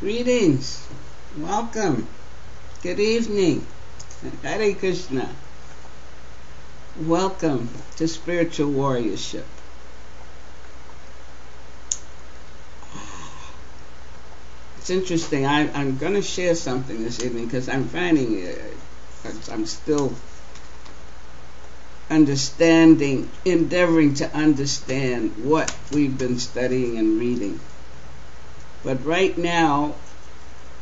Greetings, welcome, good evening, Hare Krishna. Welcome to Spiritual Warriorship. It's interesting. I'm going to share something this evening because I'm finding I'm still endeavoring to understand what we've been studying and reading. But right now,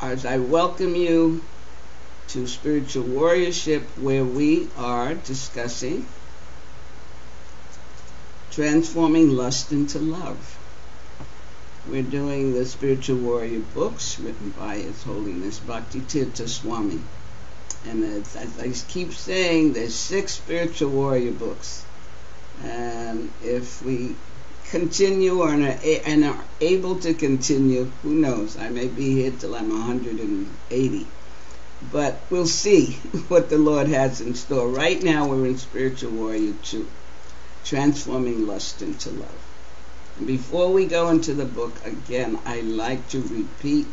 as I welcome you to Spiritual Warriorship, where we are discussing transforming lust into love. We're doing the Spiritual Warrior books written by His Holiness Bhaktitirtha Swami. And as I keep saying, there's 6 Spiritual Warrior books. And if we continue and are able to continue, who knows, I may be here till I'm 180. But we'll see what the Lord has in store. Right now we're in Spiritual Warrior 2, transforming lust into love. And before we go into the book, again, I like to repeat.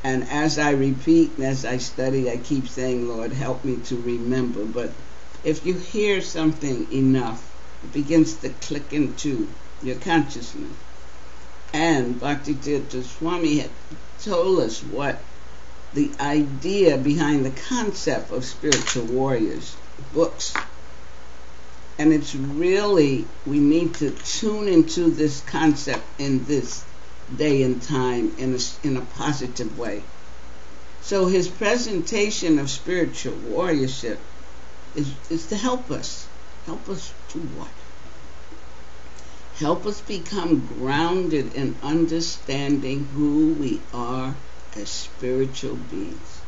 And as I repeat and as I study, I keep saying, Lord, help me to remember. But if you hear something enough, it begins to click into your consciousness. And Bhaktitirtha Swami had told us what the idea behind the concept of Spiritual Warriors books. And it's really, we need to tune into this concept in this day and time in a positive way. So his presentation of Spiritual Warriorship is to help us. Help us to what? Help us become grounded in understanding who we are as spiritual beings.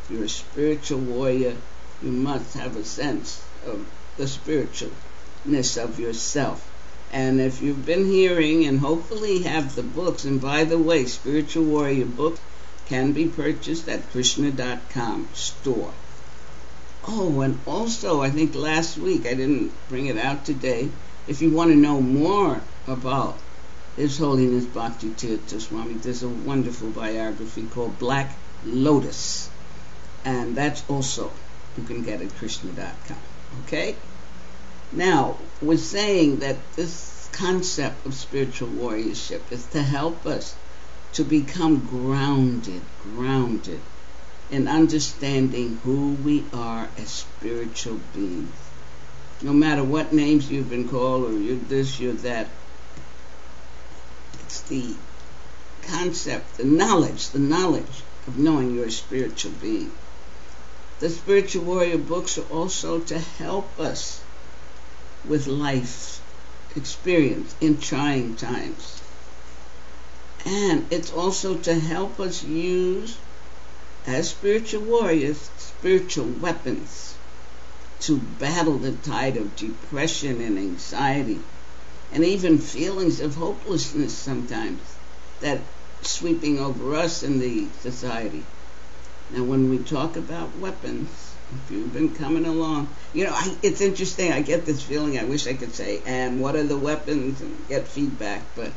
If you're a spiritual warrior, you must have a sense of the spiritualness of yourself. And if you've been hearing and hopefully have the books, and by the way, Spiritual Warrior books can be purchased at Krishna.com store. Oh, and also, I think last week, I didn't bring it out today, if you want to know more about His Holiness Bhaktitirtha Swami, there's a wonderful biography called Black Lotus. And that's also, you can get at Krishna.com. Okay? Now, we're saying that this concept of spiritual warriorship is to help us to become grounded in understanding who we are as spiritual beings. No matter what names you've been called, or you're this, you're that, it's the concept, the knowledge of knowing you're a spiritual being. The Spiritual Warrior books are also to help us with life experience in trying times. And it's also to help us use, as spiritual warriors, spiritual weapons to battle the tide of depression and anxiety and even feelings of hopelessness sometimes that sweeping over us in the society. Now, when we talk about weapons, if you've been coming along, it's interesting. I get this feeling, I wish I could say, and what are the weapons, and get feedback, but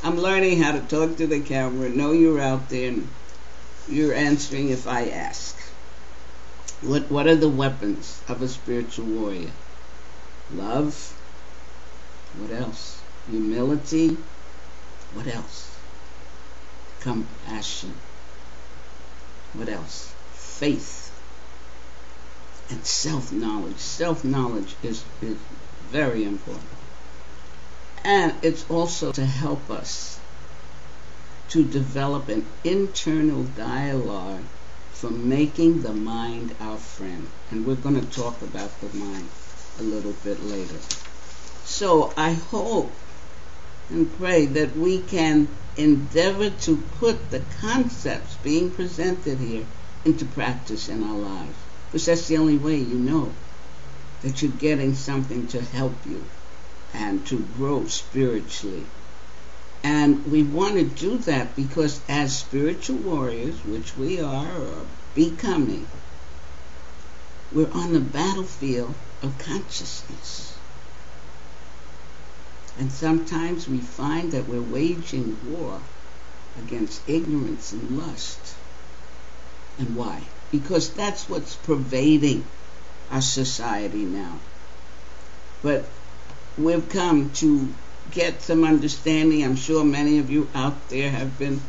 I'm learning how to talk to the camera, know you're out there, and you're answering if I ask. What are the weapons of a spiritual warrior? Love. What else? Humility. What else? Compassion. What else? Faith. And self-knowledge. Self-knowledge is very important. And it's also to help us to develop an internal dialogue for making the mind our friend. And we're going to talk about the mind a little bit later. So I hope and pray that we can endeavor to put the concepts being presented here into practice in our lives. Because that's the only way you know that you're getting something to help you and to grow spiritually. And we want to do that because as spiritual warriors, which we are or becoming, we're on the battlefield of consciousness. And sometimes we find that we're waging war against ignorance and lust. And why? Because that's what's pervading our society now. But we've come to get some understanding. I'm sure many of you out there have been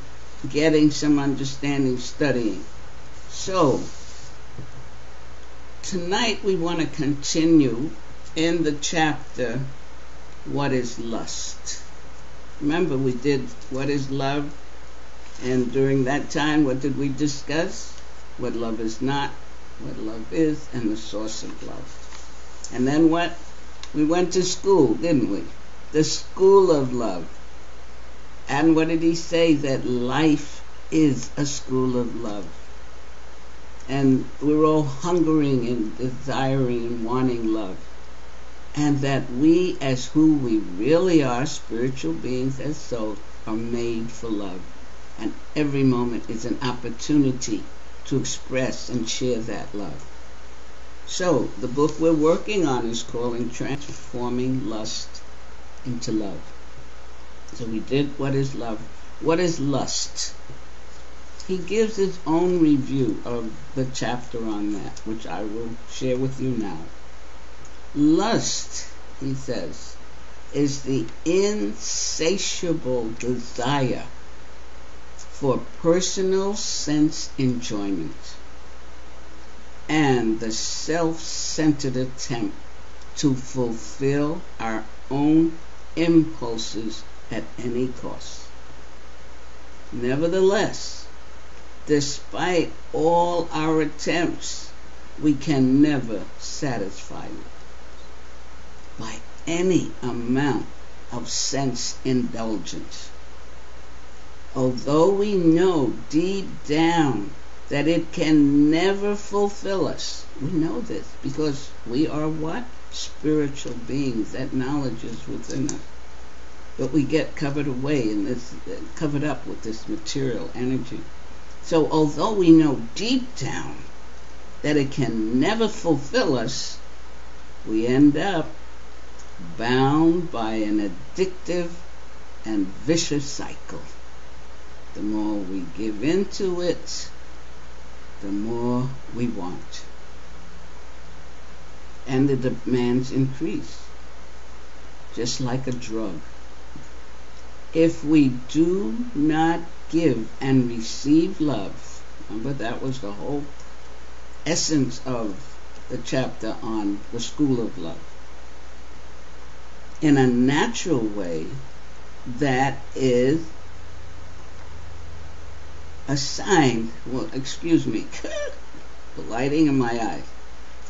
getting some understanding, studying. So, tonight we want to continue in the chapter, What is Lust? Remember, we did What is Love? And during that time, what did we discuss? What love is not, what love is, and the source of love. And then what? We went to school, didn't we? The school of love. And what did he say? That life is a school of love. And we're all hungering and desiring and wanting love. And that we, as who we really are, spiritual beings as souls, are made for love. And every moment is an opportunity to express and share that love. So, the book we're working on is called Transforming Lust into Love. So we did What is Love? What is lust? He gives his own review of the chapter on that, which I will share with you now. Lust, he says, is the insatiable desire for personal sense enjoyment and the self-centered attempt to fulfill our own impulses at any cost. Nevertheless, despite all our attempts, we can never satisfy it by any amount of sense indulgence. Although we know deep down that it can never fulfill us, we know this because we are what? Spiritual beings. That knowledge is within us. But we get covered away in this, covered up with this material energy. So although we know deep down that it can never fulfill us, we end up bound by an addictive and vicious cycle. The more we give into it, the more we want. And the demands increase, just like a drug. If we do not give and receive love, remember that was the whole essence of the chapter on the school of love, in a natural way that is assigned, the lighting in my eyes.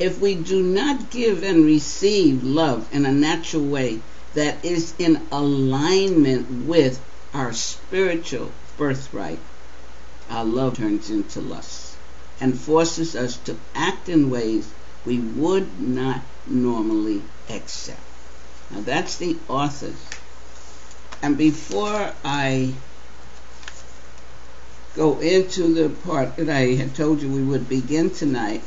If we do not give and receive love in a natural way that is in alignment with our spiritual birthright, our love turns into lust and forces us to act in ways we would not normally accept. Now that's the authors. And before I go into the part that I had told you we would begin tonight,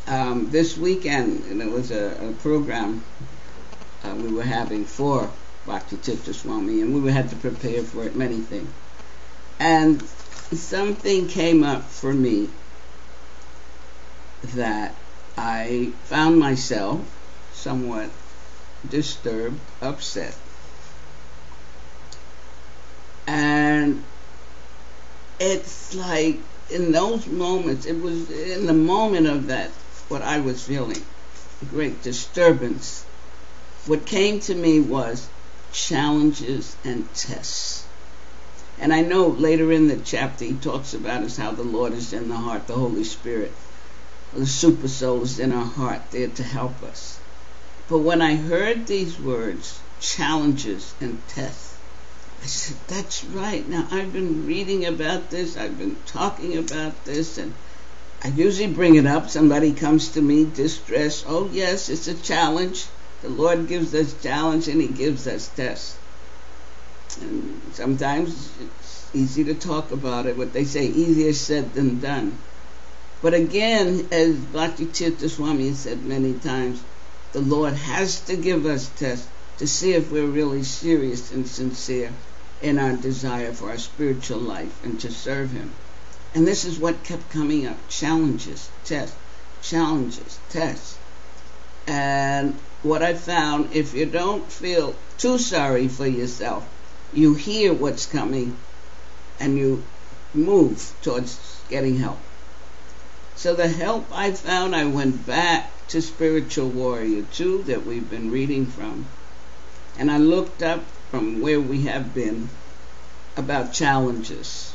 this weekend, and it was a program we were having for Bhaktivedanta Swami, and we had to prepare for it, many things. And something came up for me that I found myself somewhat disturbed, upset. And it's like in those moments, it was in the moment of that, what I was feeling, a great disturbance. What came to me was challenges and tests. And I know later in the chapter he talks about is how the Lord is in the heart, the Holy Spirit, the super soul is in our heart, there to help us. But when I heard these words, challenges and tests, I said, that's right. Now, I've been reading about this, I've been talking about this, and I usually bring it up. Somebody comes to me, distressed. Oh, yes, it's a challenge. The Lord gives us challenge and He gives us tests. And sometimes it's easy to talk about it, what they say, easier said than done. But again, as Bhaktivedanta Swami has said many times, the Lord has to give us tests to see if we're really serious and sincere in our desire for our spiritual life and to serve Him. And this is what kept coming up: challenges, tests, challenges, tests. And what I found, if you don't feel too sorry for yourself, you hear what's coming and you move towards getting help. So the help I found, I went back to Spiritual Warrior 2 that we've been reading from, and I looked up from where we have been about challenges.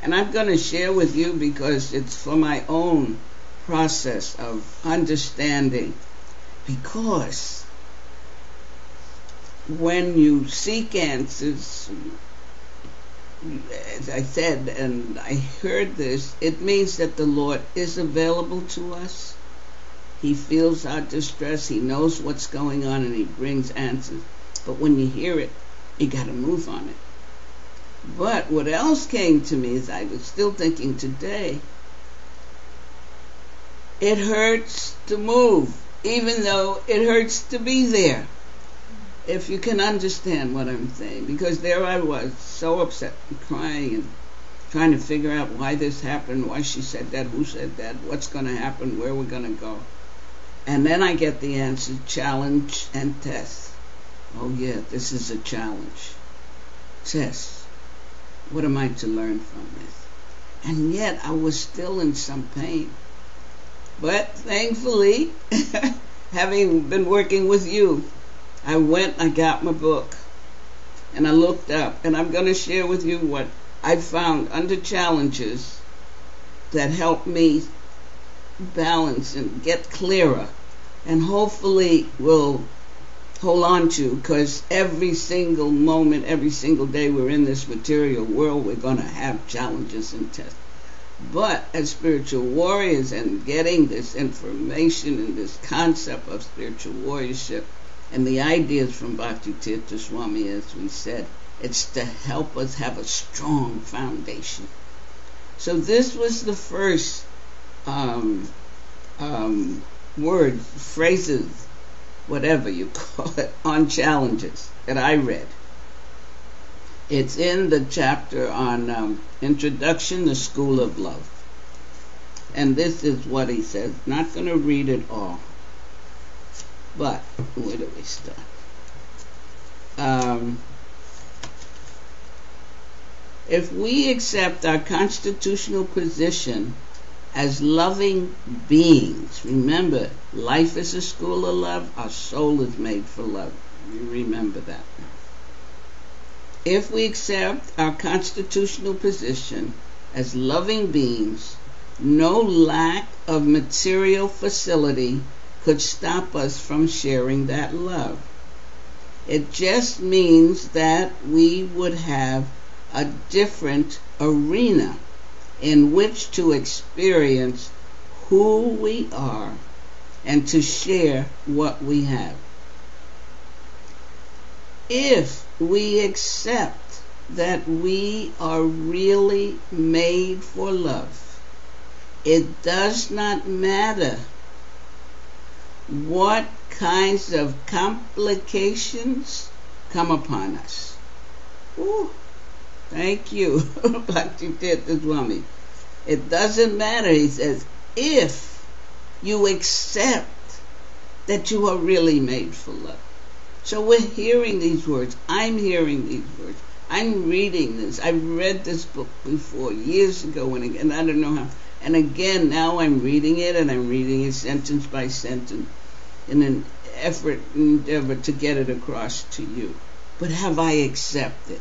And I'm going to share with you because it's for my own process of understanding. Because when you seek answers, as I said, and I heard this, it means that the Lord is available to us. He feels our distress. He knows what's going on, and He brings answers. But when you hear it, you got to move on it. But what else came to me is I was still thinking today, it hurts to move, even though it hurts to be there. If you can understand what I'm saying. Because there I was, so upset and crying and trying to figure out why this happened, why she said that, who said that, what's going to happen, where we're going to go. And then I get the answer: challenge and test. Oh yeah, this is a challenge. Test. What am I to learn from this? And yet I was still in some pain. But thankfully, having been working with you, I got my book, and I looked up, and I'm going to share with you what I found under challenges that helped me balance and get clearer, and hopefully will hold on to, because every single moment, every single day we're in this material world, we're going to have challenges and tests. But as spiritual warriors, and getting this information and this concept of spiritual warriorship and the ideas from Bhakti Tirtha Swami, as we said, it's to help us have a strong foundation. So this was the first words, phrases, whatever you call it, on challenges that I read. It's in the chapter on Introduction to School of Love. And this is what he says. Not going to read it all. But, where do we start? If we accept our constitutional position as loving beings, remember, life is a school of love, our soul is made for love. You remember that. If we accept our constitutional position as loving beings, no lack of material facility could stop us from sharing that love. It just means that we would have a different arena in which to experience who we are and to share what we have. If we accept that we are really made for love, it does not matter what kinds of complications come upon us. Ooh, thank you, Bhakti Tirtha Swami. It doesn't matter, he says, if you accept that you are really made for love. So we're hearing these words. I'm hearing these words. I'm reading this. I've read this book before, years ago, and I don't know how. And again, now I'm reading it, and I'm reading it sentence by sentence in an endeavor to get it across to you. But have I accepted?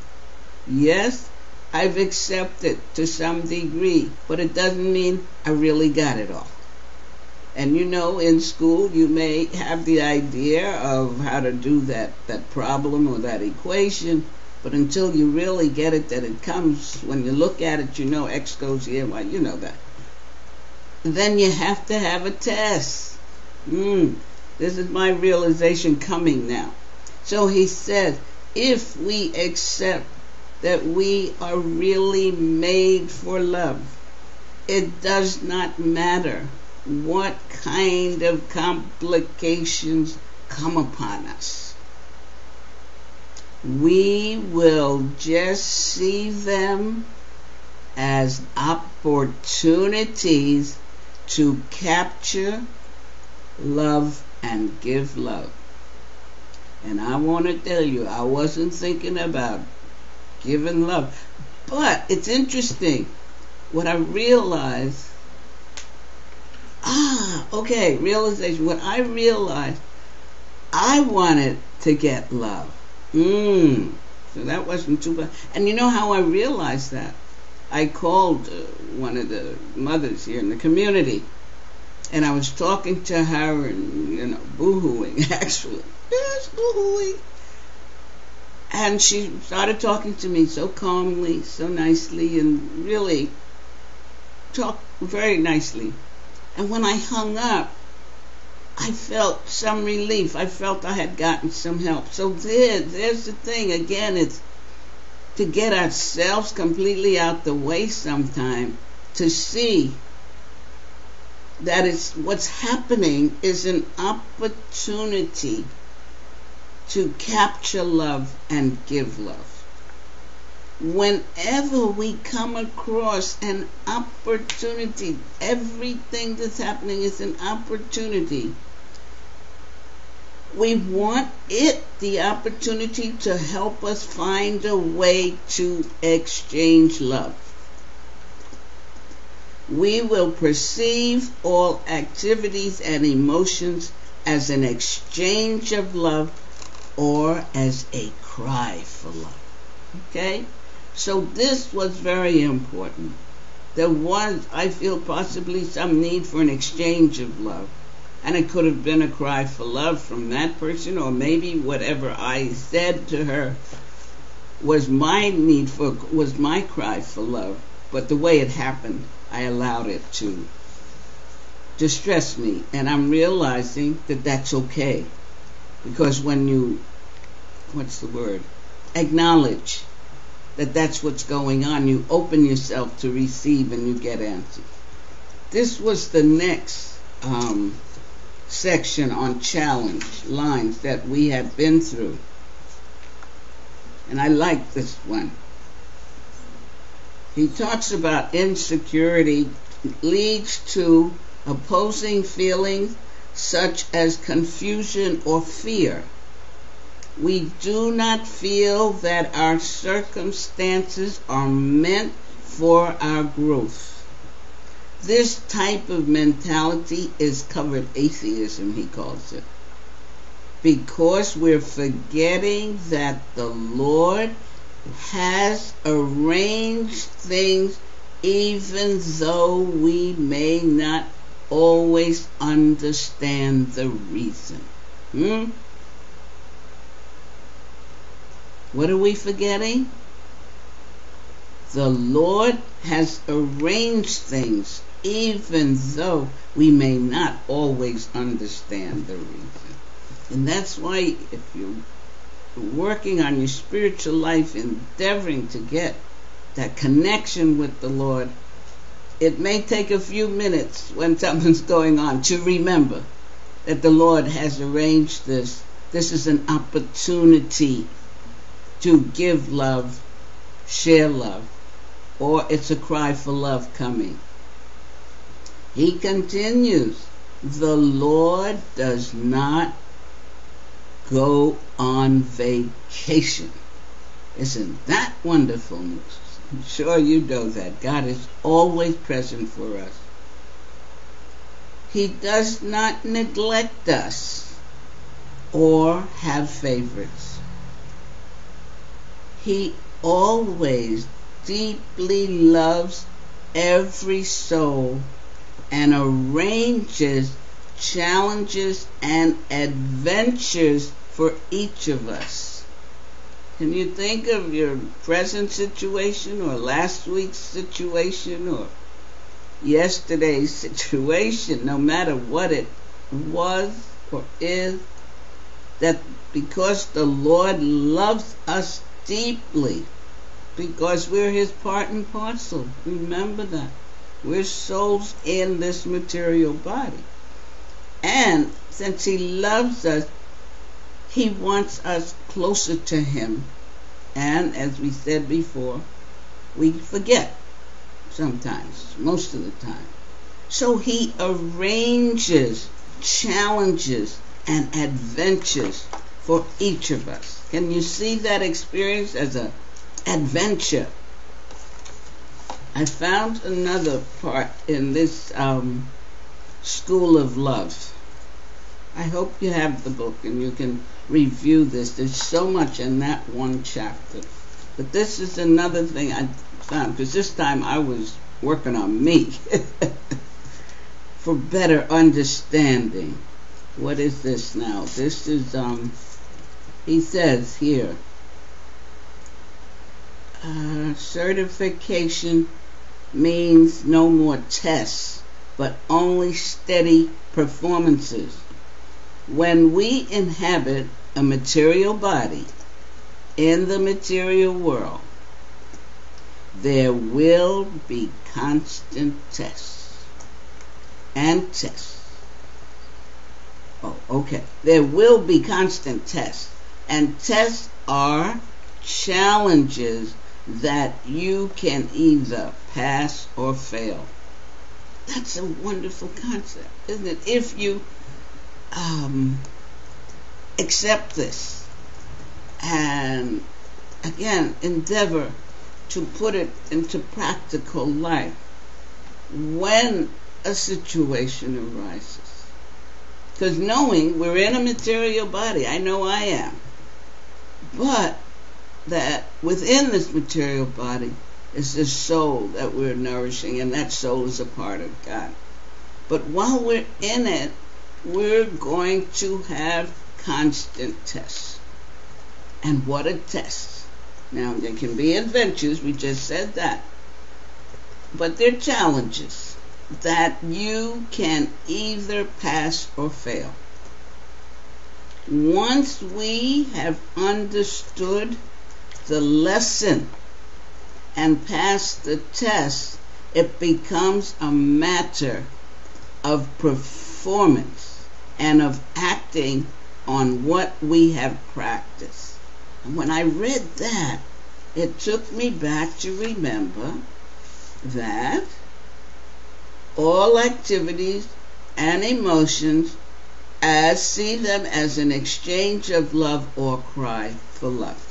Yes, I've accepted to some degree, but it doesn't mean I really got it all. And you know, in school, you may have the idea of how to do that problem or that equation, but until you really get it, that it comes, when you look at it, you know X goes here, well, you know that. Then you have to have a test. This is my realization coming now. So he said, if we accept that we are really made for love, it does not matter what kind of complications come upon us. we will just see them as opportunities to capture, love, and give love. And I want to tell you, I wasn't thinking about giving love. But it's interesting. What I realized, realization. What I realized, I wanted to get love. So that wasn't too bad. And you know how I realized that? I called one of the mothers here in the community, and I was talking to her and, boo-hooing, actually. Yes, boo-hooing. And she started talking to me so calmly, so nicely, and really talked very nicely. And when I hung up, I felt some relief. I felt I had gotten some help. So there's the thing. Again, it's to get ourselves completely out the way sometime, to see that it's what's happening is an opportunity to capture love and give love. Whenever we come across an opportunity, everything that's happening is an opportunity. We want the opportunity to help us find a way to exchange love. We will perceive all activities and emotions as an exchange of love or as a cry for love. Okay? So this was very important. There was, I feel, possibly some need for an exchange of love. And it could have been a cry for love from that person, or maybe whatever I said to her was my cry for love. But the way it happened, I allowed it to distress me. And I'm realizing that that's okay. Because when you, acknowledge that that's what's going on, you open yourself to receive and you get answers. This was the next section on challenge lines that we had been through. And I like this one. He talks about insecurity leads to opposing feelings such as confusion or fear. We do not feel that our circumstances are meant for our growth. This type of mentality is covert atheism, he calls it, because we're forgetting that the Lord has arranged things even though we may not always understand the reason. What are we forgetting? The Lord has arranged things even though we may not always understand the reason. And that's why if you're working on your spiritual life, endeavoring to get that connection with the Lord, it may take a few minutes when something's going on to remember that the Lord has arranged this. This is an opportunity to give love, share love, or it's a cry for love coming. He continues, the Lord does not go on vacation. Isn't that wonderful news? I'm sure you know that. God is always present for us. He does not neglect us or have favorites. He always deeply loves every soul and arranges challenges and adventures for each of us. Can you think of your present situation or last week's situation or yesterday's situation, no matter what it was or is, that because the Lord loves us deeply, because we're His part and parcel. Remember that. We're souls in this material body. And since He loves us, He wants us closer to Him And as we said before, we forget sometimes, most of the time. So he arranges challenges and adventures for each of us. Can you see that experience as an adventure? I found another part in this School of Love. I hope you have the book and you can review this. There's so much in that one chapter. But this is another thing I found, because this time I was working on me for better understanding. What is this now? This is, he says here, certification means no more tests, but only steady performances. When we inhabit a material body in the material world, there will be constant tests and tests. Oh, okay. There will be constant tests, and tests are challenges that you can either pass or fail. That's a wonderful concept, isn't it? If you accept this and, again, endeavor to put it into practical life when a situation arises. Because knowing we're in a material body, I know I am, but that within this material body is this soul that we're nourishing, and that soul is a part of God. But while we're in it, we're going to have constant tests. And what a test. Now, there can be adventures, we just said that. But they're challenges that you can either pass or fail. Once we have understood the lesson and passed the test, it becomes a matter of performance and of acting on what we have practiced. And when I read that, it took me back to remember that all activities and emotions, see them as an exchange of love or cry for love.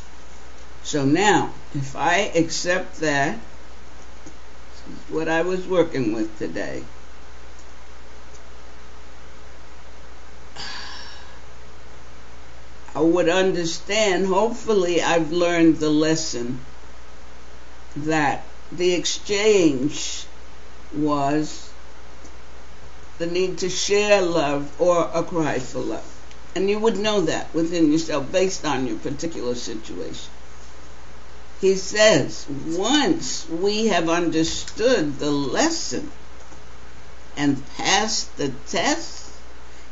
So now, if I accept that, this is what I was working with today. I would understand, hopefully I've learned the lesson that the exchange was the need to share love or a cry for love. And you would know that within yourself based on your particular situation. He says, once we have understood the lesson and passed the test,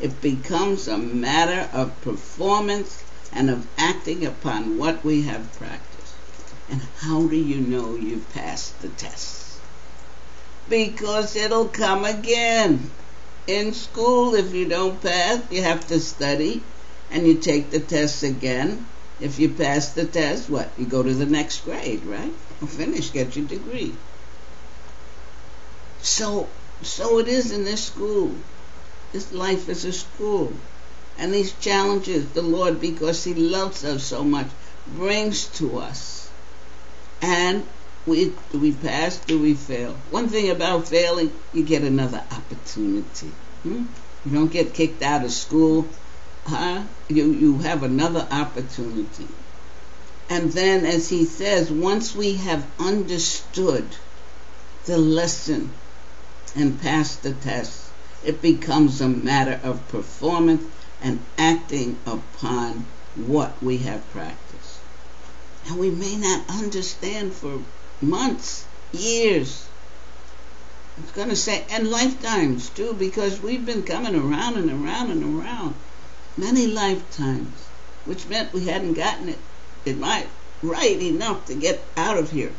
it becomes a matter of performance and of acting upon what we have practiced. And how do you know you've passed the test? Because it'll come again. In school, if you don't pass, you have to study and you take the test again. If you pass the test, what? You go to the next grade, right? Or finish, get your degree. So it is in this school. This life is a school. And these challenges, the Lord, because He loves us so much, brings to us. And do we pass? Do we fail? One thing about failing, you get another opportunity. You don't get kicked out of school. You have another opportunity. And then, as he says, once we have understood the lesson and passed the test, it becomes a matter of performance and acting upon what we have practiced. And we may not understand for months, years. It's going to say, and lifetimes too, because we've been coming around and around and around many lifetimes, which meant we hadn't gotten it right enough to get out of here.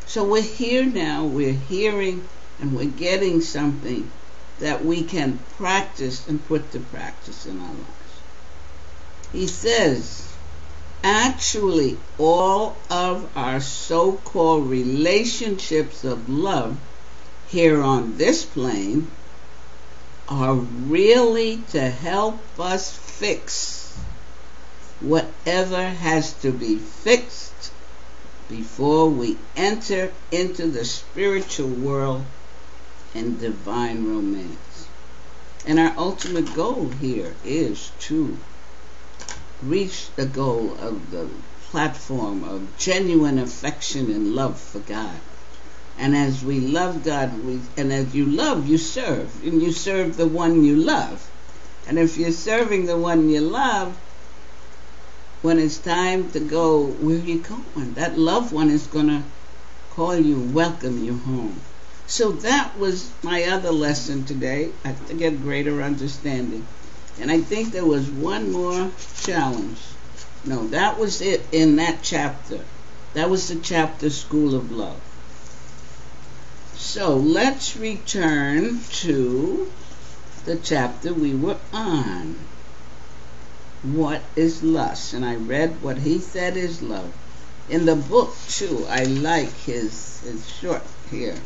So we're here now, we're hearing, and we're getting something that we can practice and put to practice in our lives. He says, Actually, all of our so-called relationships of love here on this plane are really to help us fix whatever has to be fixed before we enter into the spiritual world and divine romance. And our ultimate goal here is to reach the goal of the platform of genuine affection and love for God. And as we love God, and as you love, you serve. And you serve the one you love. And if you're serving the one you love, when it's time to go, where are you going? That loved one is going to call you, welcome you home. So that was my other lesson today, to get greater understanding. And I think there was one more challenge. No, that was it in that chapter. That was the chapter School of Love. So let's return to the chapter we were on. What is lust? And I read what he said is love. In the book, too, I like his short here.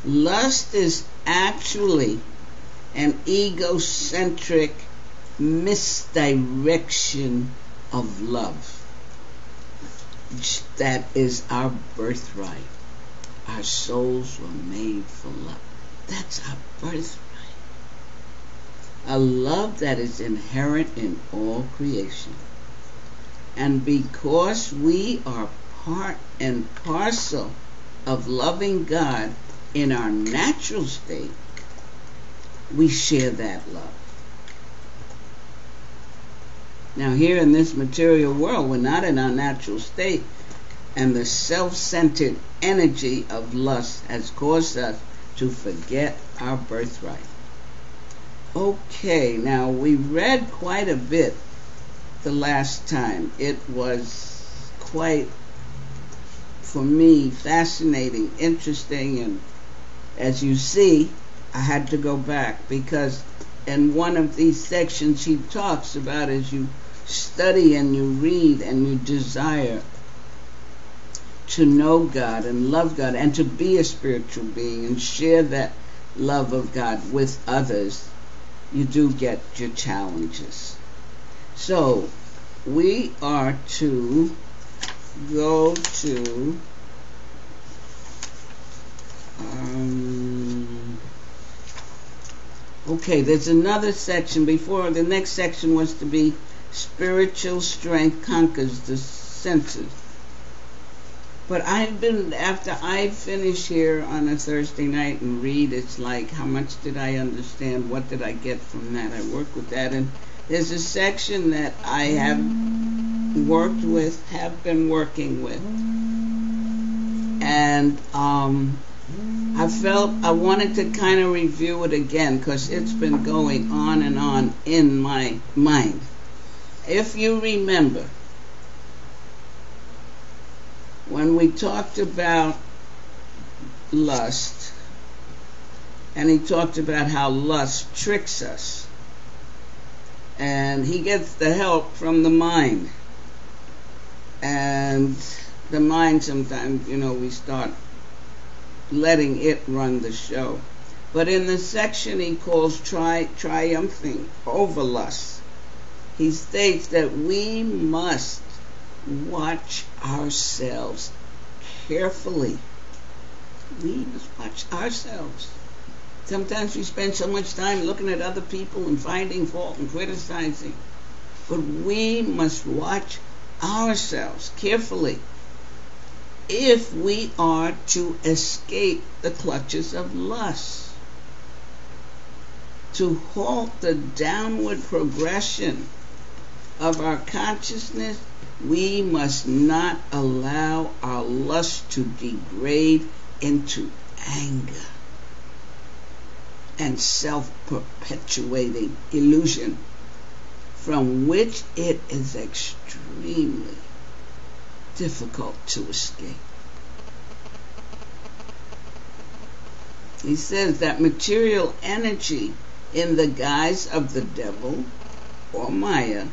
Lust is actually an egocentric misdirection of love. That is our birthright. Our souls were made for love. That's our birthright. A love that is inherent in all creation. And because we are part and parcel of loving God in our natural state, we share that love. Now here in this material world, we're not in our natural state, and the self-centered energy of lust has caused us to forget our birthright. Okay, now we read quite a bit the last time. It was quite, for me, fascinating, interesting, and as you see, I had to go back because in one of these sections he talks about as you study and you read and you desire to know God and love God and to be a spiritual being and share that love of God with others, you do get your challenges. So we are to go to okay, there's another section before. The next section was to be spiritual strength conquers the senses. But after I finish here on a Thursday night and read, it's like, how much did I understand? What did I get from that? I work with that. And there's a section that I have been working with. And I felt I wanted to kind of review it again because it's been going on and on in my mind. If you remember, when we talked about lust, and he talked about how lust tricks us, and he gets the help from the mind, and the mind sometimes, we start letting it run the show. But in the section he calls triumphing over lust, he states that we must watch ourselves carefully. We must watch ourselves. Sometimes we spend so much time looking at other people and finding fault and criticizing. But we must watch ourselves carefully if we are to escape the clutches of lust, to halt the downward progression of our consciousness. We must not allow our lust to degrade into anger and self-perpetuating illusion, from which it is extremely difficult to escape. He says that material energy in the guise of the devil or Maya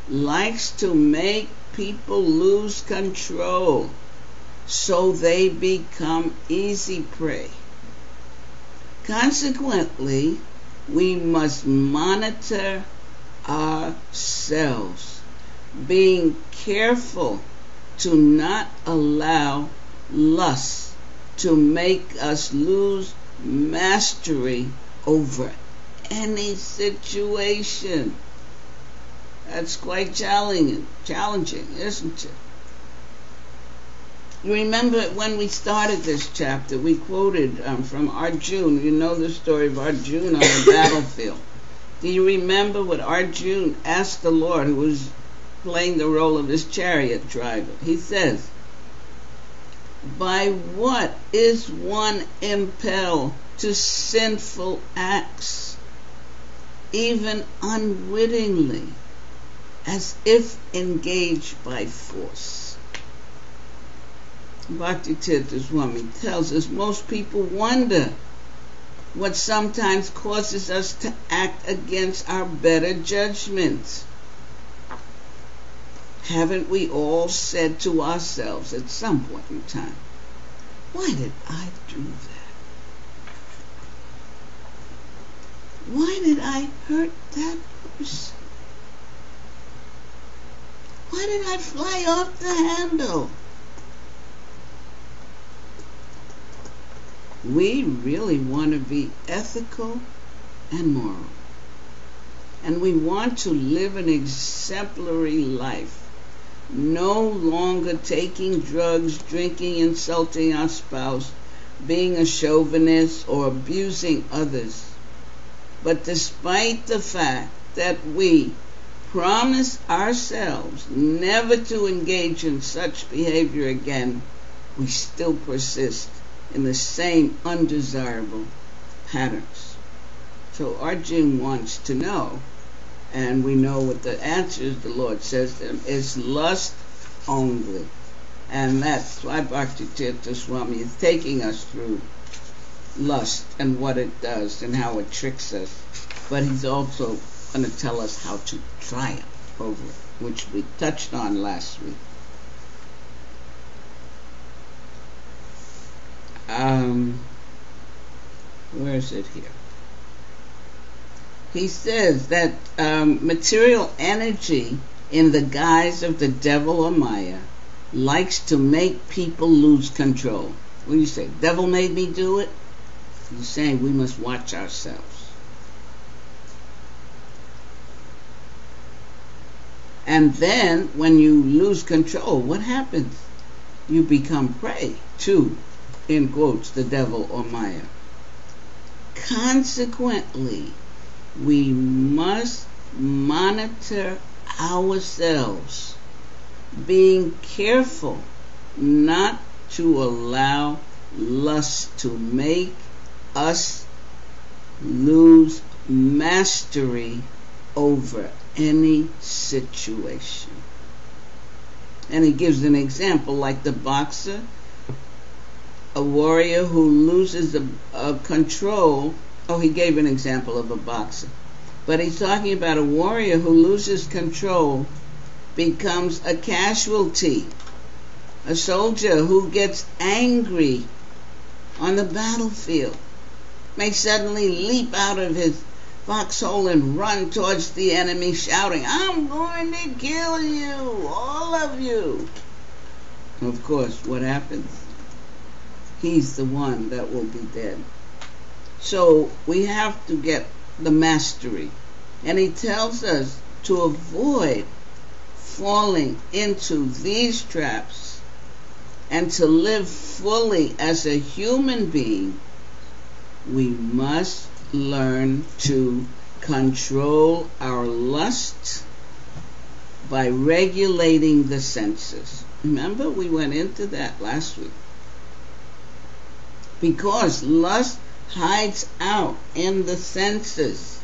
likes to make people lose control, so they become easy prey. Consequently, we must monitor ourselves, being careful to not allow lust to make us lose mastery over any situation. That's quite challenging, isn't it? You remember when we started this chapter, we quoted from Arjuna. You know the story of Arjuna on the battlefield. Do you remember what Arjuna asked the Lord, who was playing the role of his chariot driver? He says, by what is one impelled to sinful acts, even unwittingly, as if engaged by force? Bhakti-tirtha Swami tells us most people wonder what sometimes causes us to act against our better judgment. Haven't we all said to ourselves at some point in time, why did I do that? Why did I hurt that person? Why did I fly off the handle? We really want to be ethical and moral. And we want to live an exemplary life, no longer taking drugs, drinking, insulting our spouse, being a chauvinist, or abusing others. But despite the fact that we promise ourselves never to engage in such behavior again, we still persist in the same undesirable patterns. So Arjuna wants to know, and we know what the answers the Lord says to him is lust only. And that's why Bhakti-tirtha Swami is taking us through lust and what it does and how it tricks us. But he's also going to tell us how to triumph over it, which we touched on last week. Where is it here? He says that material energy in the guise of the devil or Maya likes to make people lose control. What do you say? Devil made me do it? He's saying we must watch ourselves. And then when you lose control, what happens? You become prey to, in quotes, the devil or Maya. Consequently, we must monitor ourselves, being careful not to allow lust to make us lose mastery over any situation. And he gives an example like the boxer, a warrior who loses a control. Oh, he gave an example of a boxer. But he's talking about a warrior who loses control, becomes a casualty. A soldier who gets angry on the battlefield may suddenly leap out of his foxhole and run towards the enemy shouting, I'm going to kill you, all of you. Of course, what happens? He's the one that will be dead. So we have to get the mastery. And he tells us to avoid falling into these traps and to live fully as a human being. We must learn to control our lust by regulating the senses. Remember, we went into that last week. Because lust hides out in the senses,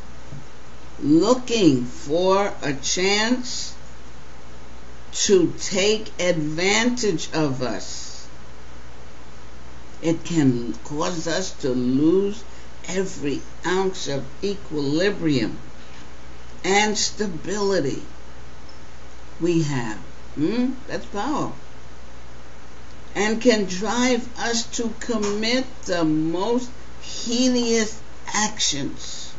looking for a chance to take advantage of us. It can cause us to lose every ounce of equilibrium and stability we have That's power. And can drive us to commit the most heinous actions.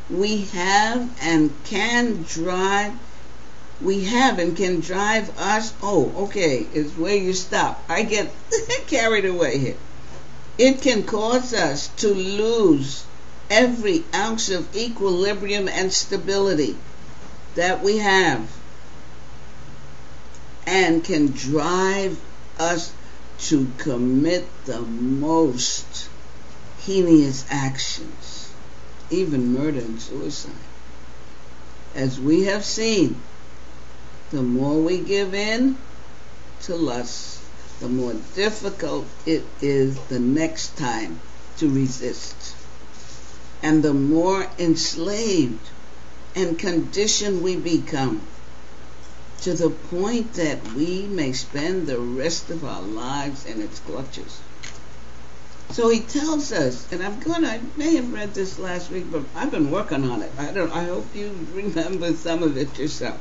We have and can drive us. Oh, okay, it's where you stop. I get carried away here. It can cause us to lose every ounce of equilibrium and stability that we have, and can drive us to commit the most heinous actions, even murder and suicide. As we have seen, the more we give in to lust, the more difficult it is the next time to resist. And the more enslaved and conditioned we become, to the point that we may spend the rest of our lives in its clutches. So he tells us, and I may have read this last week, but I've been working on it. I hope you remember some of it yourself.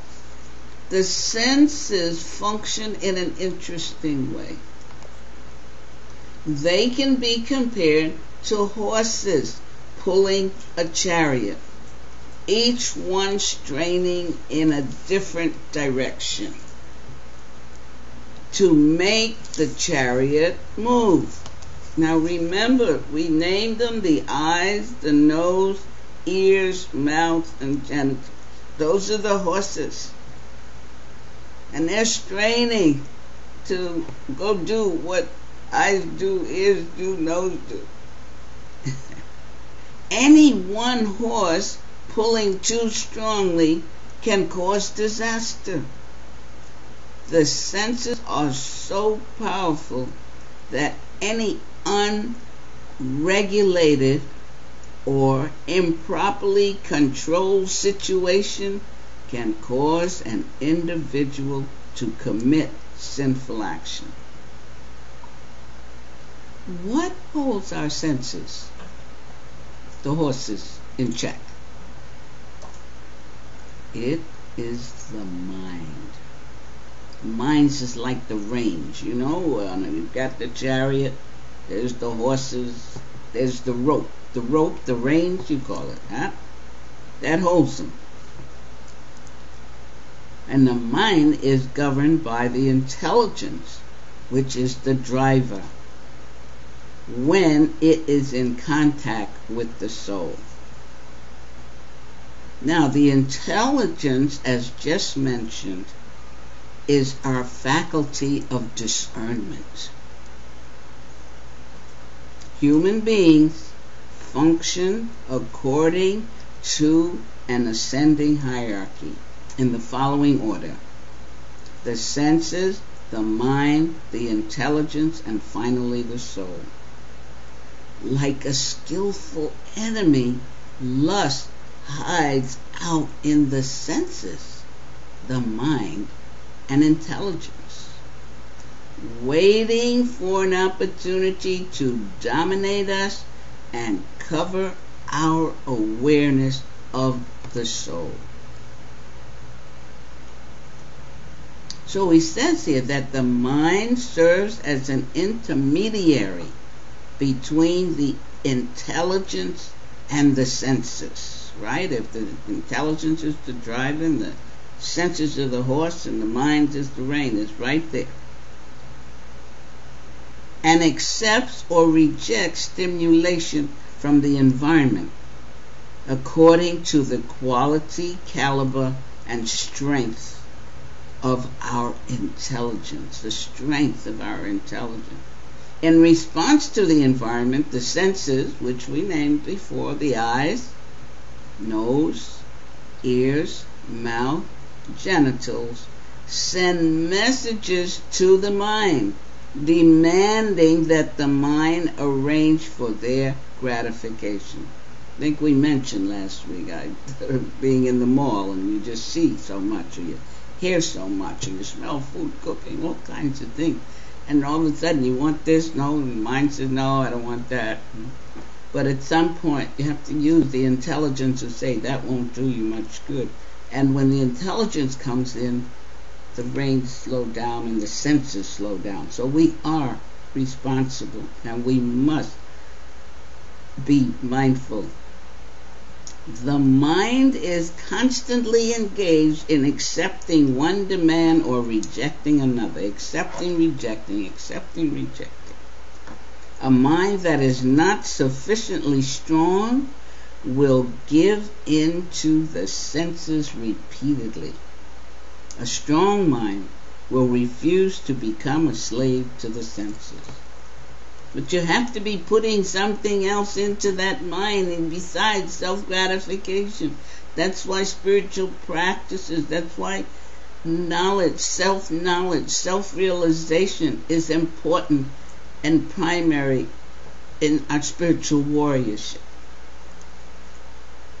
The senses function in an interesting way. They can be compared to horses pulling a chariot, each one straining in a different direction to make the chariot move. Now remember, we named them the eyes, the nose, ears, mouth, and genitals. Those are the horses. And they're straining to go do what eyes do, ears do, nose do. Any one horse pulling too strongly can cause disaster. The senses are so powerful that any unregulated or improperly controlled situation can cause an individual to commit sinful action. What holds our senses, the horses, in check? It is the mind. The mind is like the range, you've got the chariot, there's the horses, there's the rope. The rope, the reins, you call it, huh? That holds them. And the mind is governed by the intelligence, which is the driver, when it is in contact with the soul. Now, the intelligence, as just mentioned, is our faculty of discernment. Human beings function according to an ascending hierarchy in the following order: the senses, the mind, the intelligence, and finally the soul. Like a skillful enemy, lust hides out in the senses, the mind, and intelligence, waiting for an opportunity to dominate us and cover our awareness of the soul. So he says here that the mind serves as an intermediary between the intelligence and the senses, right? If the intelligence is the driving, the senses are the horse, and the mind is the rein. It's right there. And accepts or rejects stimulation from the environment according to the quality, caliber, and strength of our intelligence, the strength of our intelligence. In response to the environment, the senses, which we named before, the eyes, nose, ears, mouth, genitals, send messages to the mind, demanding that the mind arrange for their gratification. I think we mentioned last week being in the mall and you just see so much, or you hear so much, or you smell food cooking, all kinds of things. And all of a sudden you want this, no, and mind says, no, I don't want that. But at some point you have to use the intelligence to say that won't do you much good. And when the intelligence comes in, the brain slows down and the senses slow down. So we are responsible, and we must be mindful. The mind is constantly engaged in accepting one demand or rejecting another. Accepting, rejecting, accepting, rejecting. A mind that is not sufficiently strong will give in to the senses repeatedly. A strong mind will refuse to become a slave to the senses. But you have to be putting something else into that mind, and besides self-gratification. That's why spiritual practices, that's why knowledge, self-realization is important and primary in our spiritual warriorship.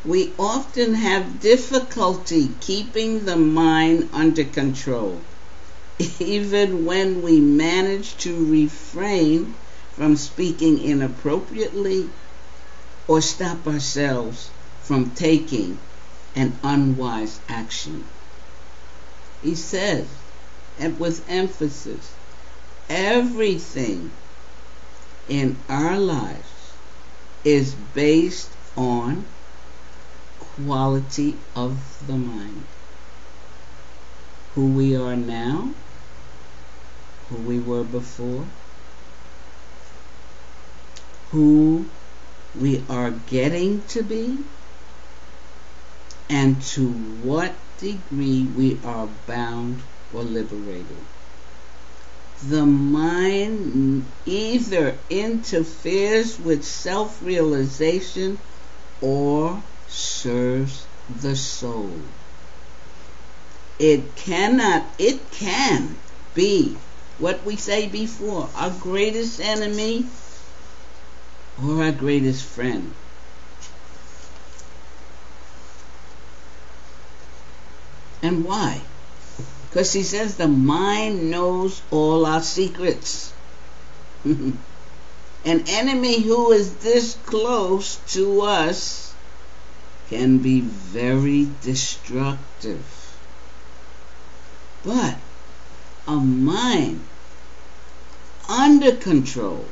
We often have difficulty keeping the mind under control, even when we manage to refrain from speaking inappropriately or stop ourselves from taking an unwise action. He says, and with emphasis, everything in our lives is based on quality of the mind. Who we are now, who we were before, who we are getting to be, and to what degree we are bound or liberated. The mind either interferes with self-realization or serves the soul. It can be what we say before, our greatest enemy or our greatest friend. And why? Because he says the mind knows all our secrets. An enemy who is this close to us can be very destructive. But a mind under control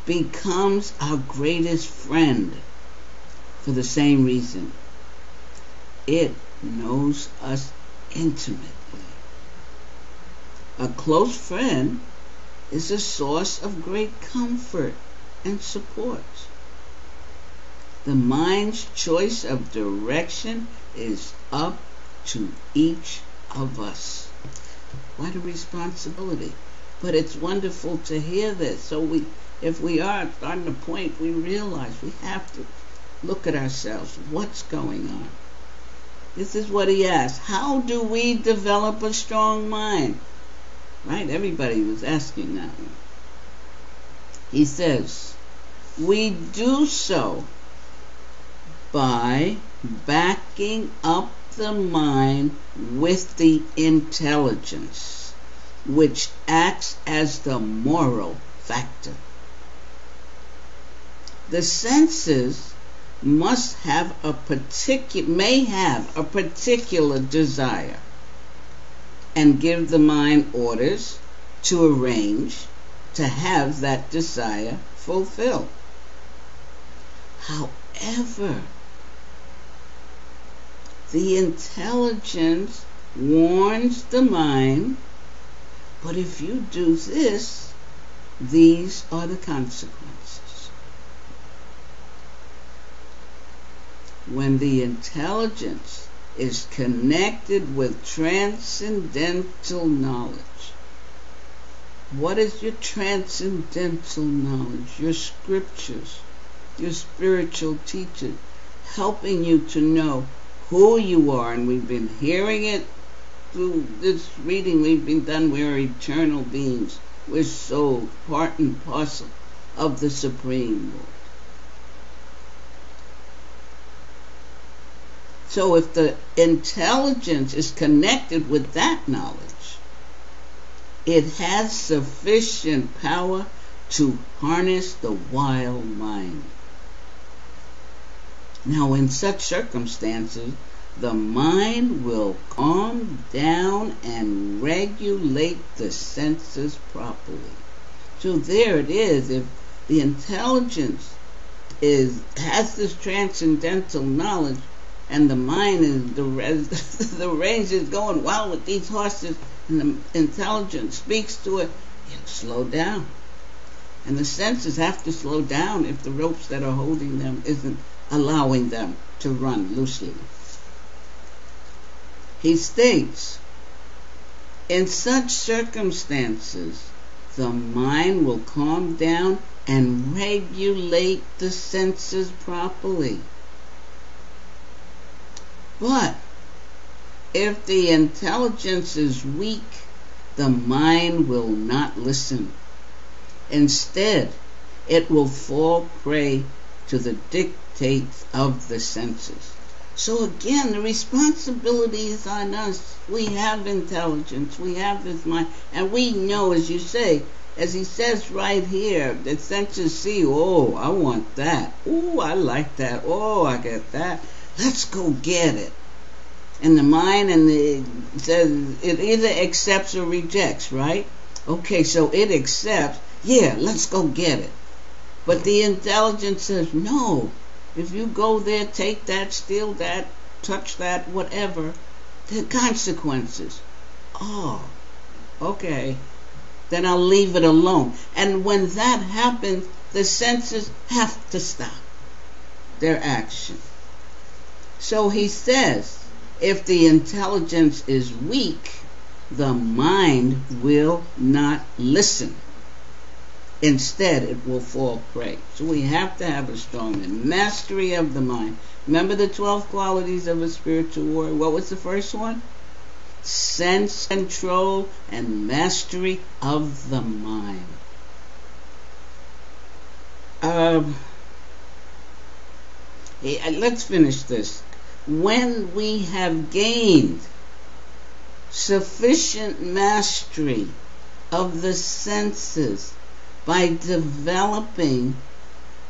becomes our greatest friend for the same reason. It knows us intimately. A close friend is a source of great comfort and support. The mind's choice of direction is up to each of us. What a responsibility. But it's wonderful to hear this. So if we are starting to point, we realize we have to look at ourselves. What's going on? This is what he asked. How do we develop a strong mind? Right? Everybody was asking that one. He says, we do so by backing up the mind with the intelligence, which acts as the moral factor. The senses may have a particular desire and give the mind orders to arrange to have that desire fulfilled. However, the intelligence warns the mind, but if you do this, these are the consequences. When the intelligence is connected with transcendental knowledge. What is your transcendental knowledge? Your scriptures, your spiritual teachers, helping you to know who you are. And we've been hearing it through this reading we've been done. We're eternal beings. We're soul, part and parcel of the Supreme Lord. So if the intelligence is connected with that knowledge, it has sufficient power to harness the wild mind. Now, in such circumstances, the mind will calm down and regulate the senses properly. So there it is. If the intelligence has this transcendental knowledge, and the mind is the range is going wild with these horses, and the intelligence speaks to it, it'll slow down. And the senses have to slow down if the ropes that are holding them isn't allowing them to run loosely. He states, in such circumstances, the mind will calm down and regulate the senses properly. But if the intelligence is weak, the mind will not listen. Instead, it will fall prey to the dictates of the senses. So again, the responsibility is on us. We have intelligence, we have this mind, and we know, as you say, as he says right here, the senses see, oh, I want that. Oh, I like that. Oh, I get that. Let's go get it. And the mind says it either accepts or rejects, right? Okay, so it accepts. Yeah, let's go get it. But the intelligence says, no. If you go there, take that, steal that, touch that, whatever, there are consequences. Oh, okay. Then I'll leave it alone. And when that happens, the senses have to stop their action. So he says, if the intelligence is weak, the mind will not listen. Instead, it will fall prey. So we have to have a strong mastery of the mind. Remember the 12 qualities of a spiritual warrior? What was the first one? Sense control and mastery of the mind. Let's finish this. When we have gained sufficient mastery of the senses by developing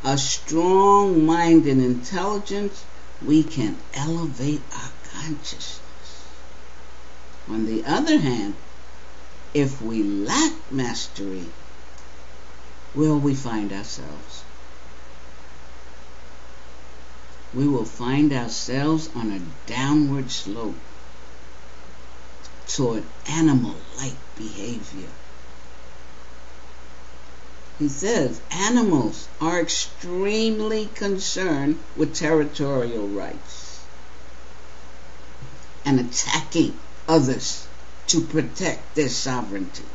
a strong mind and intelligence, we can elevate our consciousness. On the other hand, if we lack mastery, where will we find ourselves? We will find ourselves on a downward slope toward animal-like behavior. He says animals are extremely concerned with territorial rights and attacking others to protect their sovereignty.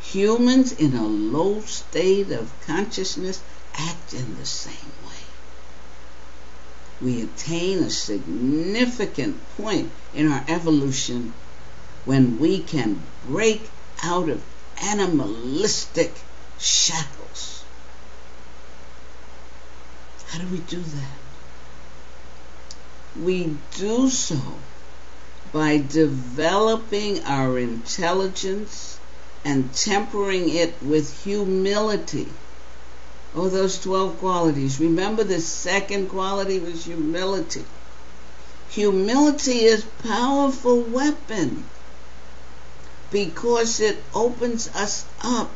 Humans in a low state of consciousness act in the same way. We attain a significant point in our evolution when we can break out of animalistic shackles. How do we do that? We do so by developing our intelligence and tempering it with humility. Oh, those 12 qualities. Remember, the second quality was humility. Humility is a powerful weapon because it opens us up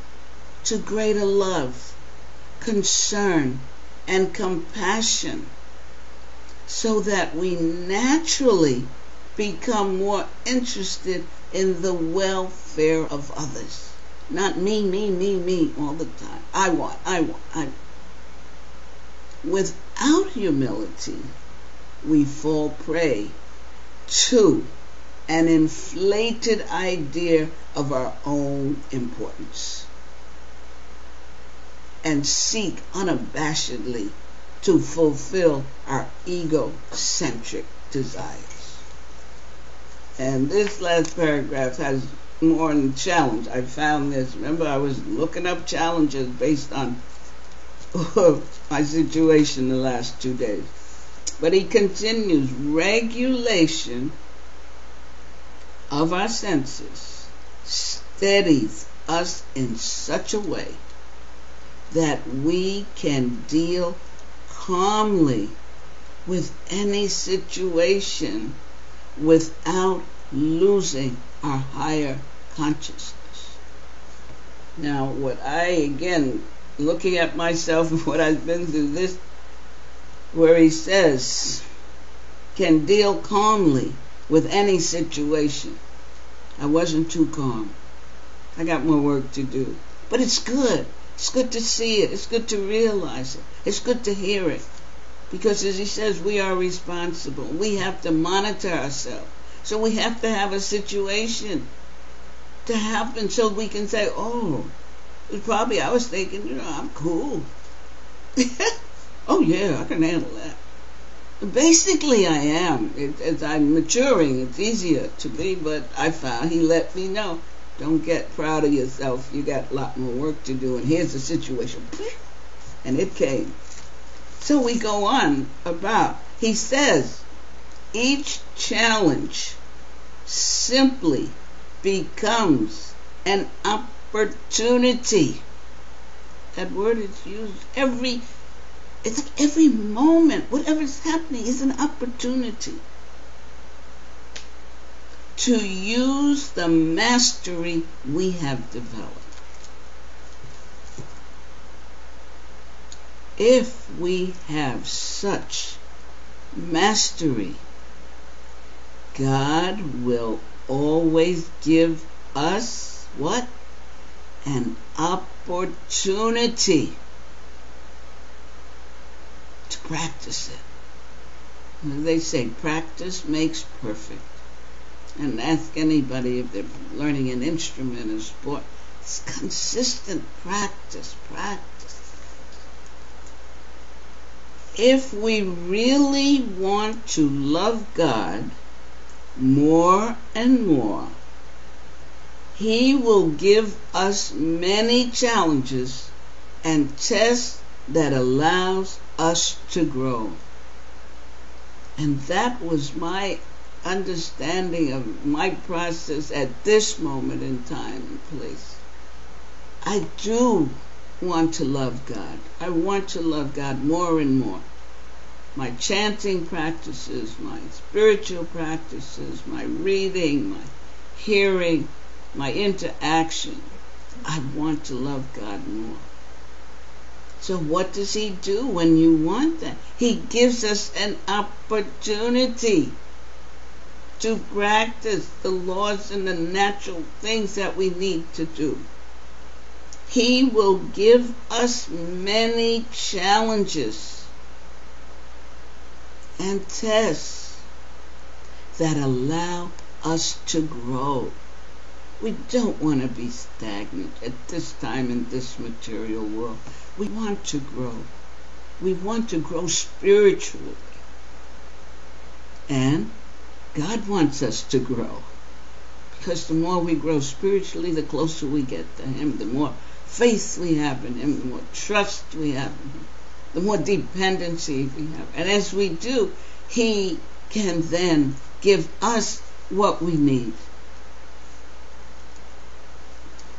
to greater love, concern, and compassion, so that we naturally become more interested in the welfare of others. Not me all the time. I want. Without humility, we fall prey to an inflated idea of our own importance and seek unabashedly to fulfill our egocentric desires. And this last paragraph has more in challenge. I found this. Remember, I was looking up challenges based on my situation the last 2 days. But he continues, regulation of our senses steadies us in such a way that we can deal calmly with any situation without losing our higher consciousness. Now, what again, looking at myself and what I've been through, this, where he says, can deal calmly with any situation. I wasn't too calm. I got more work to do. But it's good. It's good to see it. It's good to realize it. It's good to hear it. Because as he says, we are responsible. We have to monitor ourselves. So we have to have a situation to happen so we can say, oh, it's probably, I was thinking, I'm cool. Oh yeah, I can handle that. Basically I am. As I'm maturing, it's easier to be, but I found he let me know, don't get proud of yourself. You got a lot more work to do, and here's the situation. And it came. So we go on about, he says, each challenge simply becomes an opportunity. That word is used it's like every moment, whatever's happening is an opportunity to use the mastery we have developed. If we have such mastery, God will always give us what? An opportunity to practice it. They say practice makes perfect. And ask anybody if they're learning an instrument or sport. It's consistent practice. If we really want to love God more and more, He will give us many challenges and tests that allows us to grow. And that was my understanding of my process at this moment in time and place. I do want to love God. I want to love God more and more. My chanting practices, my spiritual practices, my reading, my hearing, my interaction. I want to love God more. So what does He do when you want that? He gives us an opportunity to practice the laws and the natural things that we need to do. He will give us many challenges and tests that allow us to grow. We don't want to be stagnant at this time in this material world. We want to grow. We want to grow spiritually. And God wants us to grow. Because the more we grow spiritually, the closer we get to Him. The more faith we have in Him, the more trust we have in Him, the more dependency we have. And as we do, He can then give us what we need.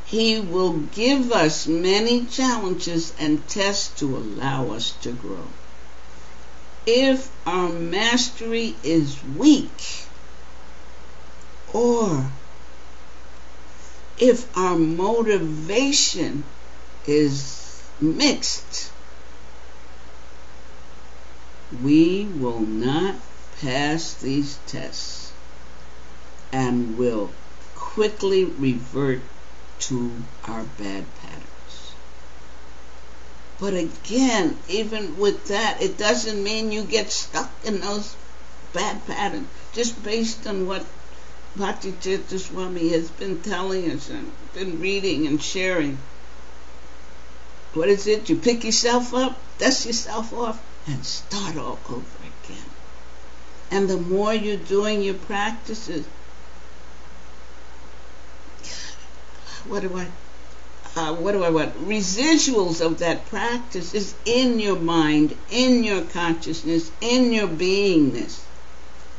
He will give us many challenges and tests to allow us to grow. If our mastery is weak, or if our motivation is mixed, we will not pass these tests and will quickly revert to our bad patterns. But again, even with that, it doesn't mean you get stuck in those bad patterns just based on what Bhakti-Tirtha Swami has been telling us and been reading and sharing. What is it? You pick yourself up, dust yourself off, and start all over again. And the more you're doing your practices, what do I want? Residuals of that practice is in your mind, in your consciousness, in your beingness.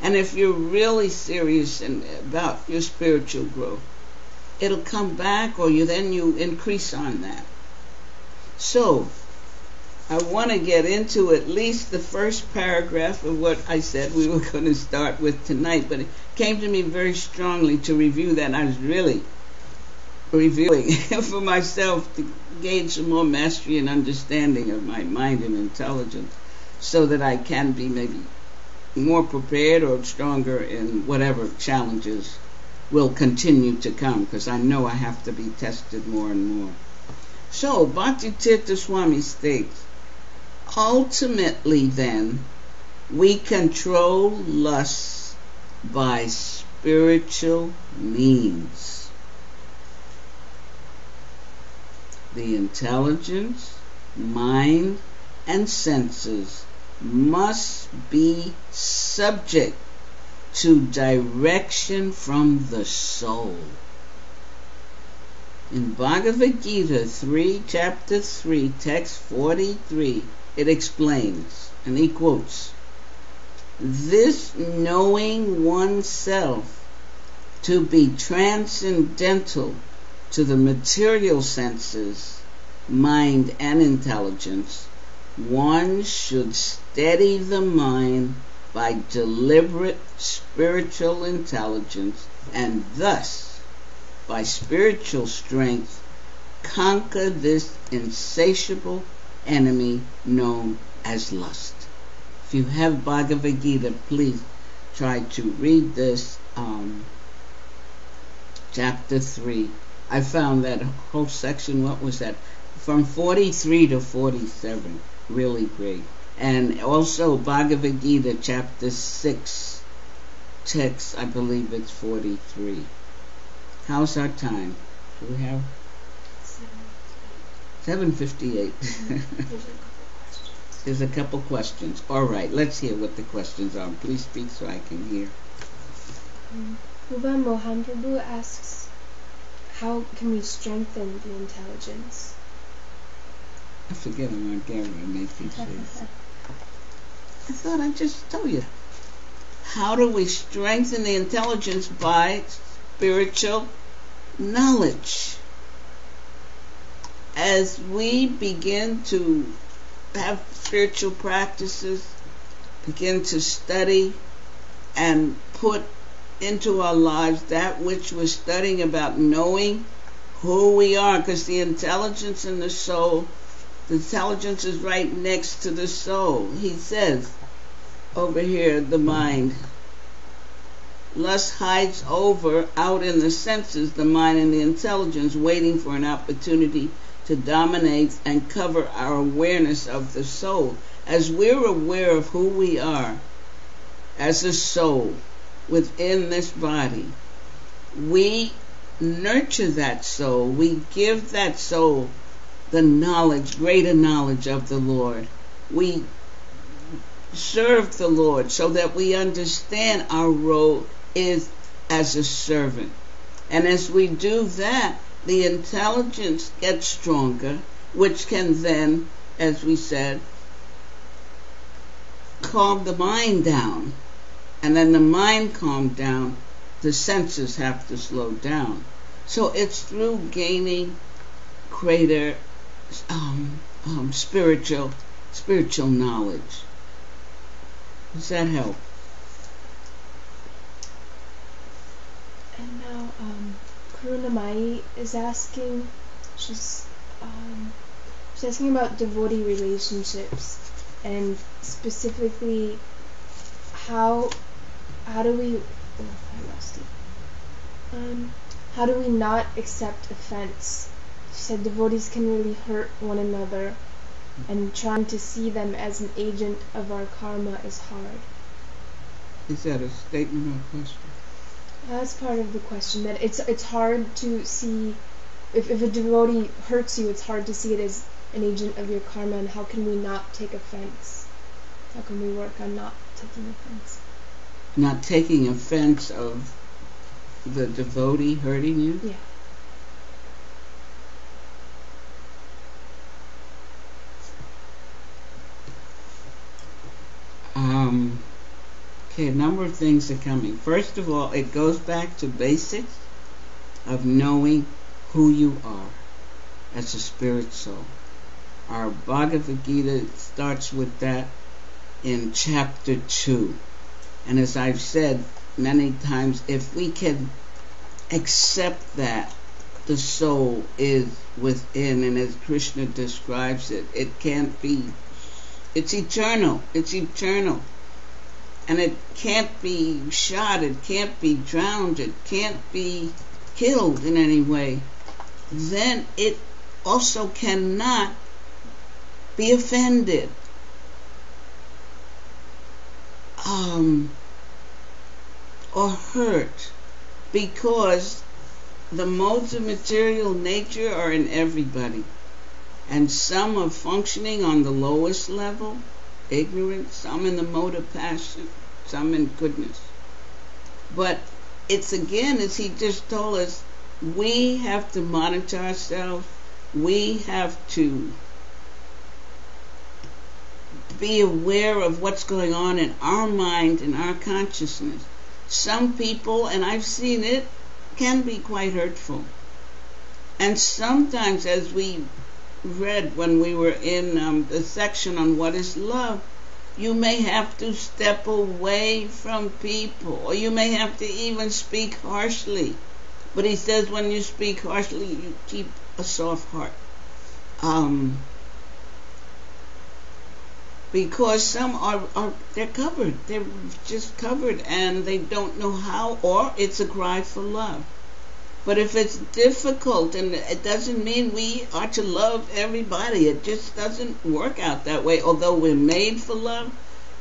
And if you're really serious about your spiritual growth, it'll come back, or you increase on that. So, I want to get into at least the first paragraph of what I said we were going to start with tonight, but it came to me very strongly to review that. I was really reviewing for myself to gain some more mastery and understanding of my mind and intelligence so that I can be maybe more prepared or stronger in whatever challenges will continue to come, because I know I have to be tested more and more. So, Bhaktitirtha Swami states, ultimately then, we control lust by spiritual means. The intelligence, mind, and senses must be subject to direction from the soul. In Bhagavad Gita 3, chapter 3, text 43, it explains, and he quotes, this knowing oneself to be transcendental to the material senses, mind, and intelligence, one should steady the mind by deliberate spiritual intelligence, and thus, by spiritual strength, conquer this insatiable enemy known as lust. If you have Bhagavad Gita, please try to read this chapter 3. I found that whole section, what was that? From 43 to 47. Really great. And also Bhagavad Gita chapter 6, text, I believe it's 43. How's our time? Do we have? 7:58. There's a couple questions. All right, let's hear what the questions are. Please speak so I can hear. Uva Mohan Prabhu asks, how can we strengthen the intelligence? I forget I'm on camera and make these things. I thought I'd just tell you. How do we strengthen the intelligence? By spiritual knowledge. As we begin to have spiritual practices, begin to study and put into our lives that which we're studying about, knowing who we are, because the intelligence in the soul, the intelligence is right next to the soul. He says over here, the mind. Lust hides out in the senses, the mind and the intelligence, waiting for an opportunity to dominate and cover our awareness of the soul. As we're aware of who we are as a soul within this body, we nurture that soul. We give that soul the knowledge, greater knowledge of the Lord. We serve the Lord so that we understand our role is as a servant. And as we do that, the intelligence gets stronger, which can then, as we said, calm the mind down. And then the mind calmed down, the senses have to slow down. So it's through gaining greater spiritual knowledge. Does that help? And now Karunamai is asking, she's asking about devotee relationships, and specifically how do we how do we not accept offense? She said devotees can really hurt one another, and trying to see them as an agent of our karma is hard. Is that a statement or a question? That's part of the question, that it's hard to see, if a devotee hurts you, it's hard to see it as an agent of your karma, and how can we not take offense? How can we work on not taking offense? Not taking offense of the devotee hurting you? Yeah. Okay, a number of things are coming. First of all, it goes back to basics of knowing who you are as a spirit soul. Our Bhagavad Gita starts with that in chapter 2. And as I've said many times, if we can accept that the soul is within, and as Krishna describes it, it can't be, it's eternal, and it can't be shot, it can't be drowned, it can't be killed in any way, then it also cannot be offended, or hurt, because the modes of material nature are in everybody, and some are functioning on the lowest level, ignorance, some in the mode of passion, some in goodness. But it's again, as he just told us, we have to monitor ourselves. We have to be aware of what's going on in our mind and our consciousness. Some people, and I've seen it, can be quite hurtful. And sometimes, as we read when we were in the section on what is love, you may have to step away from people, or you may have to even speak harshly. But he says when you speak harshly, you keep a soft heart. Because some they're covered. They're just covered and they don't know how, or it's a cry for love. But if it's difficult, and it doesn't mean we are to love everybody. It just doesn't work out that way. Although we're made for love,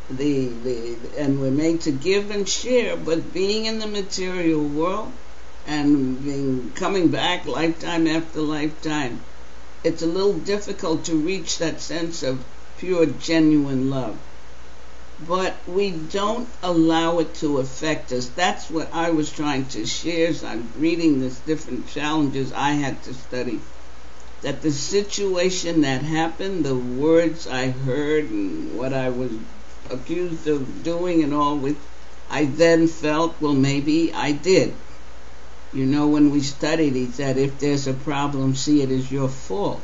and we're made to give and share, but being in the material world and coming back lifetime after lifetime, it's a little difficult to reach that sense of pure, genuine love. But we don't allow it to affect us. That's what I was trying to share as I'm reading these different challenges I had to study. That the situation that happened, the words I heard and what I was accused of doing and all, which I then felt, well, maybe I did. You know, when we studied, he said, if there's a problem, see it as your fault.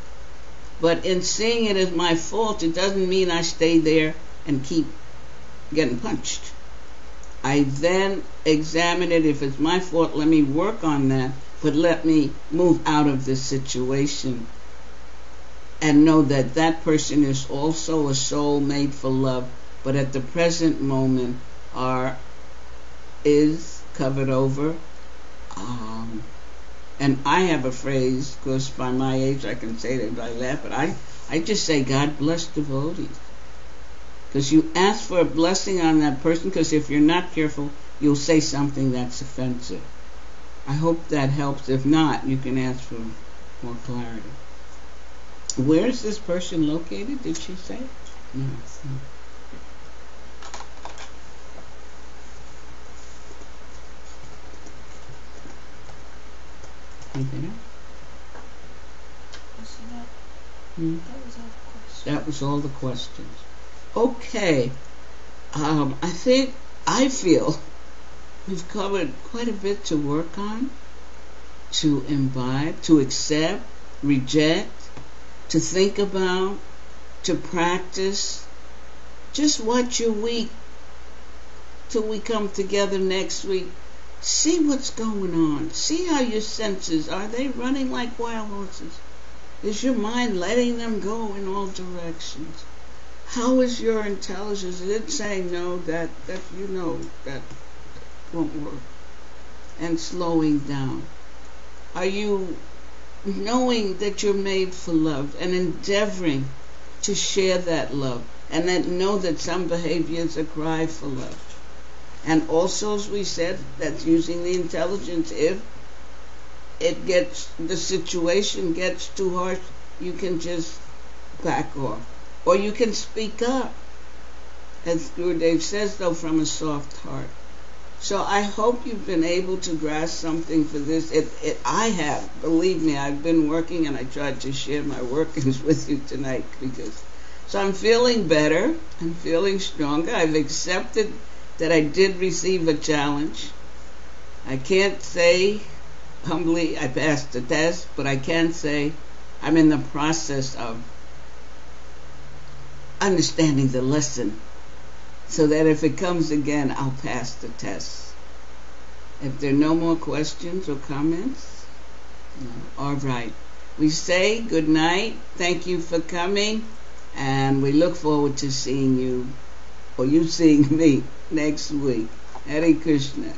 But in seeing it as my fault, it doesn't mean I stay there and keep getting punched. I then examine it. If it's my fault, let me work on that, but let me move out of this situation and know that that person is also a soul made for love, but at the present moment is covered over. And I have a phrase, because by my age I can say that I laugh, but I just say, God bless devotees. Because you ask for a blessing on that person, because if you're not careful, you'll say something that's offensive. I hope that helps. If not, you can ask for more clarity. Where is this person located, did she say? No. Anything else? That was all the questions. Okay. I feel we've covered quite a bit to work on, to imbibe, to accept, reject, to think about, to practice. Just watch your week till we come together next week. See what's going on. See how your senses, are they running like wild horses? Is your mind letting them go in all directions? How is your intelligence? Is it saying no, that you know that won't work? And slowing down. Are you knowing that you're made for love and endeavoring to share that love, and then know that some behavior is a cry for love? And also, as we said, that's using the intelligence. If the situation gets too harsh, you can just back off. Or you can speak up, as Gurudev says, though, from a soft heart. So I hope you've been able to grasp something for this. I have. Believe me, I've been working, and I tried to share my workings with you tonight. So I'm feeling better. I'm feeling stronger. I've accepted that I did receive a challenge. I can't say humbly I passed the test, but I can say I'm in the process of understanding the lesson, so that if it comes again, I'll pass the test. If there are no more questions or comments, no. All right. We say good night. Thank you for coming, and we look forward to seeing you, or you seeing me, next week. Hare Krishna.